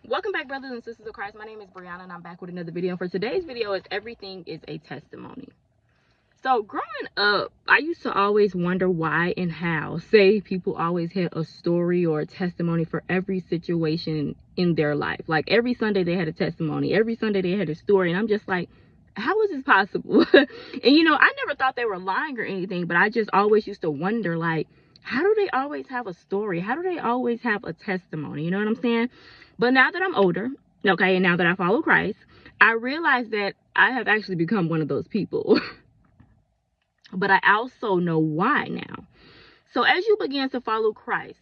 Welcome back, brothers and sisters of Christ. My name is Brianna, and I'm back with another video. For today's video is everything is a testimony. So growing up, I used to always wonder why and how people always had a story or a testimony for every situation in their life. Like every Sunday they had a testimony, every Sunday they had a story, and I'm just like, how is this possible? And I never thought they were lying or anything, but I just always used to wonder, like, how do they always have a story? How do they always have a testimony? You know what I'm saying? But now that I'm older, okay, and now that I follow Christ, I realize that I have actually become one of those people. But I also know why now. So as you begin to follow Christ,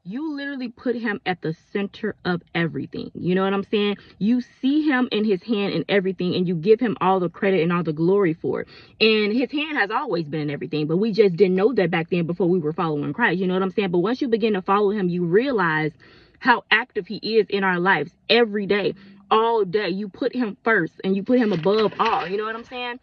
you literally put him at the center of everything. You know what I'm saying? You see him in his hand in everything, and you give him all the credit and all the glory for it. And his hand has always been in everything, but we just didn't know that back then before we were following Christ. You know what I'm saying? But once you begin to follow him, you realize how active he is in our lives every day, all day. You put him first and you put him above all. You know what I'm saying?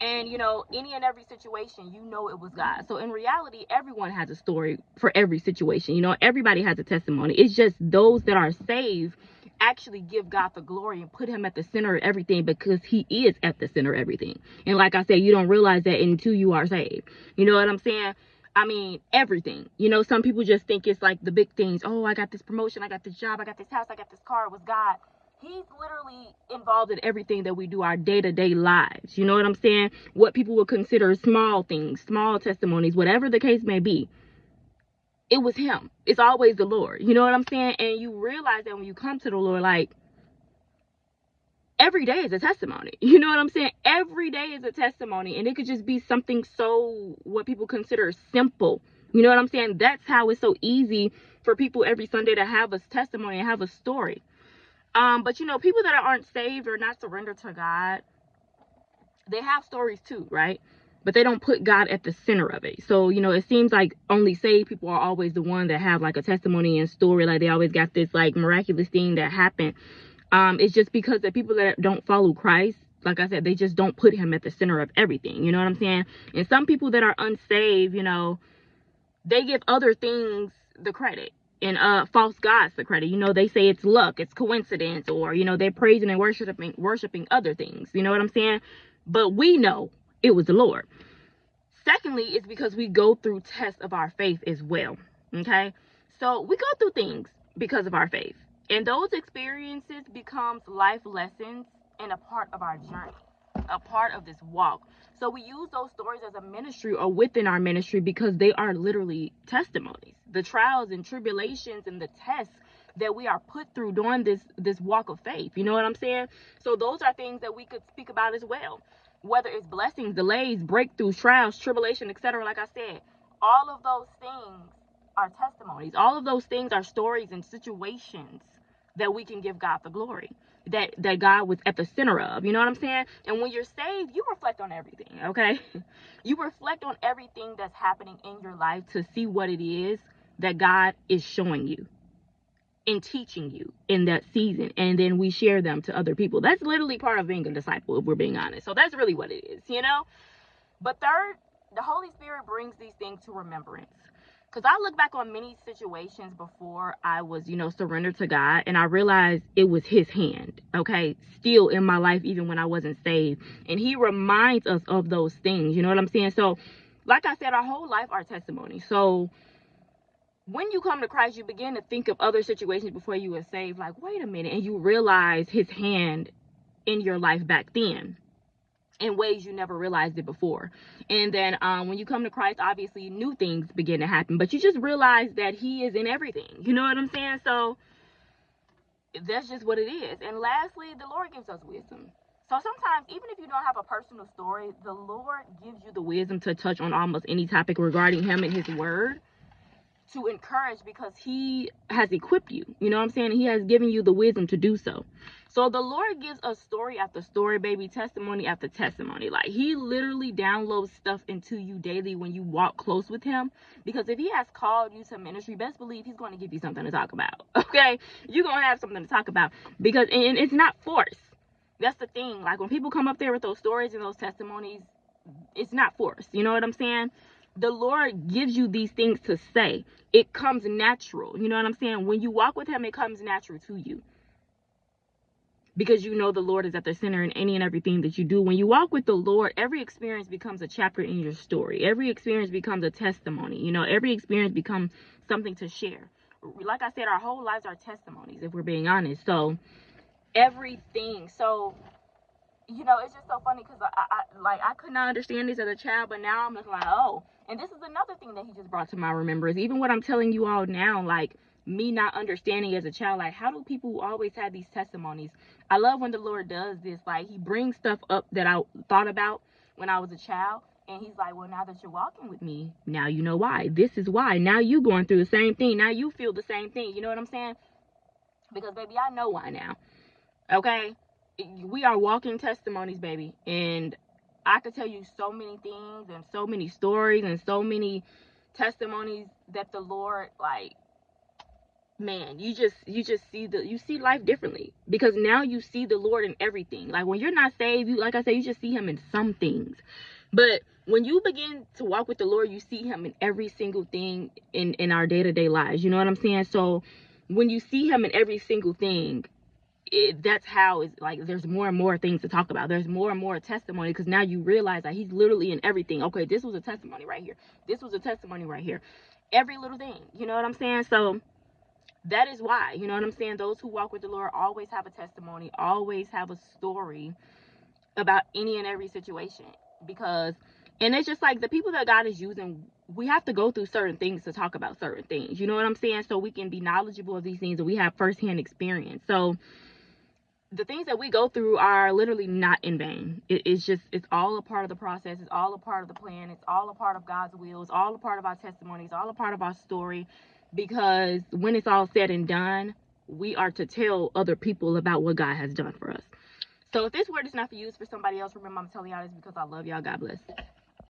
And, any and every situation, it was God. So in reality, everyone has a story for every situation. Everybody has a testimony. It's just those that are saved actually give God the glory and put him at the center of everything, because he is at the center of everything. And like I said, you don't realize that until you are saved. You know what I'm saying? I mean, everything. Some people just think it's like the big things. Oh, I got this promotion, I got this job, I got this house, I got this car. It was God. He's literally involved in everything that we do, our day-to-day lives. You know what I'm saying? What people would consider small things, small testimonies, whatever the case may be. It was him. It's always the Lord. You know what I'm saying? And you realize that when you come to the Lord, like, every day is a testimony. You know what I'm saying? Every day is a testimony. And it could just be something so, what people consider simple. You know what I'm saying? That's how it's so easy for people every Sunday to have a testimony and have a story. But people that aren't saved or not surrendered to God, they have stories too, right? But they don't put God at the center of it. So, it seems like only saved people are always the one that have like a testimony and story. Like they always got this like miraculous thing that happened. It's just because the people that don't follow Christ, like I said, they just don't put him at the center of everything. You know what I'm saying? And some people that are unsaved, they give other things the credit. And false gods the credit. They say it's luck, it's coincidence, or they're praising and worshiping other things. You know what I'm saying? But we know it was the Lord. Secondly, it's because we go through tests of our faith as well. Okay, so we go through things because of our faith, and those experiences becomes life lessons and a part of our journey, a part of this walk. So we use those stories as a ministry or within our ministry, because they are literally testimonies. The trials and tribulations and the tests that we are put through during this walk of faith. You know what I'm saying? So those are things that we could speak about as well. Whether it's blessings, delays, breakthroughs, trials, tribulation, etc. Like I said, all of those things are testimonies. All of those things are stories and situations that we can give God the glory, that God was at the center of. You know what I'm saying? And when you're saved, you reflect on everything, okay? You reflect on everything that's happening in your life to see what it is that God is showing you and teaching you in that season. And then we share them to other people. That's literally part of being a disciple, if we're being honest. So that's really what it is, But third, the Holy Spirit brings these things to remembrance. Because I look back on many situations before I was, surrendered to God, and I realized it was his hand, okay, still in my life, even when I wasn't saved. And he reminds us of those things, you know what I'm saying? So, like I said, our whole life are testimony. So, when you come to Christ, you begin to think of other situations before you were saved, like, wait a minute, and you realize his hand in your life back then, in ways you never realized it before. And then when you come to Christ, obviously new things begin to happen, but you just realize that he is in everything. You know what I'm saying? So that's just what it is. And lastly, the Lord gives us wisdom. So sometimes, even if you don't have a personal story, the Lord gives you the wisdom to touch on almost any topic regarding him and his word, to encourage, because he has equipped you. You know what I'm saying? He has given you the wisdom to do so. So the Lord gives us story after story, baby, testimony after testimony. Like, he literally downloads stuff into you daily when you walk close with him. Because if he has called you to ministry, best believe he's going to give you something to talk about. Okay? You're going to have something to talk about. Because, and it's not forced. That's the thing. Like, when people come up there with those stories and those testimonies, it's not forced. You know what I'm saying? The Lord gives you these things to say. It comes natural. You know what I'm saying? When you walk with him, it comes natural to you. because you know the Lord is at the center in any and everything that you do. When you walk with the Lord, every experience becomes a chapter in your story. Every experience becomes a testimony. You know, every experience becomes something to share. Like I said, our whole lives are testimonies, if we're being honest. So everything. So, you know, it's just so funny because I could not understand this as a child, but now I'm just like, oh. And this is another thing that he just brought to my remembrance. Even what I'm telling you all now, like me not understanding as a child, like how do people always have these testimonies? I love when the Lord does this. Like he brings stuff up that I thought about when I was a child. And he's like, well, now that you're walking with me, now you know why. This is why. Now you going through the same thing. Now you feel the same thing. You know what I'm saying? Because, baby, I know why now. Okay? We are walking testimonies, baby. And I could tell you so many things and so many stories and so many testimonies that the Lord, like, man, you just see life differently, because now you see the Lord in everything. Like when you're not saved, you, like I said, you just see him in some things. But when you begin to walk with the Lord, you see him in every single thing in our day-to-day lives. You know what I'm saying? So when you see him in every single thing, that's how it's like there's more and more things to talk about. There's more and more testimony, because now you realize that he's literally in everything. Okay, this was a testimony right here. This was a testimony right here. Every little thing. You know what I'm saying? So that is why, you know what I'm saying, those who walk with the Lord always have a testimony, always have a story about any and every situation. Because, and it's just like the people that God is using, we have to go through certain things to talk about certain things. You know what I'm saying? So we can be knowledgeable of these things and we have firsthand experience. So the things that we go through are literally not in vain. It's all a part of the process. It's all a part of the plan. It's all a part of God's will. It's all a part of our testimony. It's all a part of our story. Because when it's all said and done, we are to tell other people about what God has done for us. So if this word is not for you, it's for somebody else. Remember, I'm telling y'all this because I love y'all. God bless.